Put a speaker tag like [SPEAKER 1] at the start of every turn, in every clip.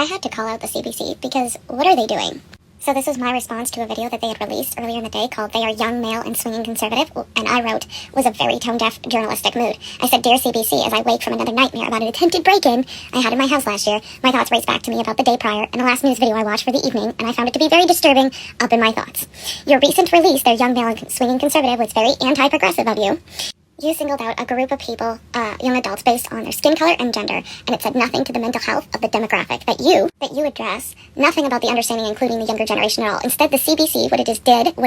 [SPEAKER 1] had to call out the CBC because what are they doing? So this was my response to a video that they had released earlier in the day called "They Are Young, Male, and Swinging Conservative," and I wrote, was a very tone-deaf journalistic mood. I said, "Dear CBC, as I wake from another nightmare about an attempted break-in I had in my house last year, my thoughts race back to me about the day prior and the last news video I watched for the evening, and I found it to be very disturbing up in my thoughts. Your recent release, They're Young, Male, and Swinging Conservative, was very anti-progressive of you. You singled out a group of people, young adults, based on their skin color and gender, and it said nothing to the mental health of the demographic that you address, nothing about the understanding including the younger generation at all. Instead, the CBC, what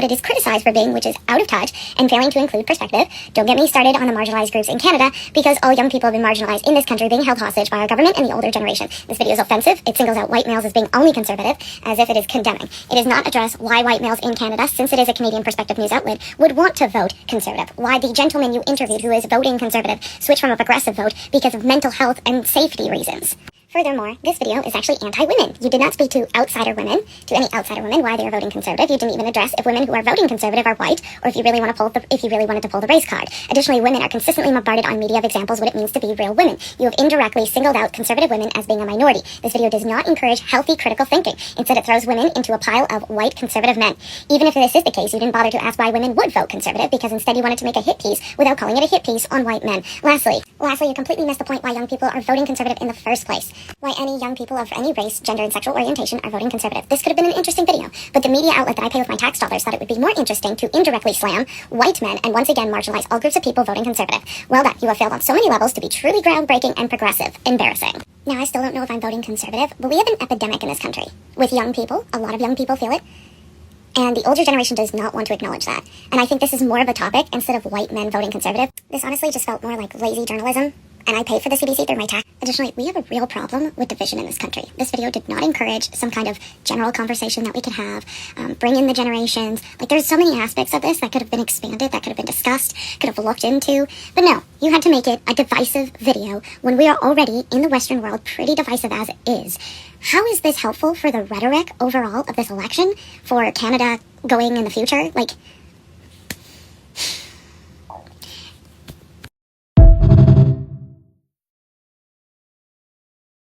[SPEAKER 1] it is criticized for being, which is out of touch and failing to include perspective. Don't get me started on the marginalized groups in Canada, because all young people have been marginalized in this country, being held hostage by our government and the older generation. This video is offensive. It singles out white males as being only conservative, as if it is condemning. It does not address why white males in Canada, since it is a Canadian perspective news outlet, would want to vote conservative. Why the gentleman you interviewed who is voting conservative switched from a progressive vote because of mental health and safety reasons. Furthermore, this video is actually anti-women. You did not speak to outsider women, to any outsider women, why they are voting conservative. You didn't even address if women who are voting conservative are white, or if you really wanted to pull the race card. Additionally, women are consistently bombarded on media of examples what it means to be real women. You have indirectly singled out conservative women as being a minority. This video does not encourage healthy critical thinking. Instead, it throws women into a pile of white conservative men. Even if this is the case, you didn't bother to ask why women would vote conservative, because instead you wanted to make a hit piece without calling it a hit piece on white men. Lastly, you completely missed the point why young people are voting conservative in the first place. Why any young people of any race, gender, and sexual orientation are voting conservative. This could have been an interesting video, but the media outlet that I pay with my tax dollars thought it would be more interesting to indirectly slam white men and once again marginalize all groups of people voting conservative. Well done. You have failed on so many levels to be truly groundbreaking and progressive. Embarrassing. Now, I still don't know if I'm voting conservative, but we have an epidemic in this country. With young people, a lot of young people feel it, and the older generation does not want to acknowledge that. And I think this is more of a topic instead of white men voting conservative. This honestly just felt more like lazy journalism, and I pay for the CBC through my tax. Additionally, we have a real problem with division in this country. This video did not encourage some kind of general conversation that we could have, bring in the generations. There's so many aspects of this that could have been expanded, that could have been discussed, could have looked into. But no, you had to make it a divisive video when we are already, in the Western world, pretty divisive as it is. How is this helpful for the rhetoric overall of this election, for Canada going in the future?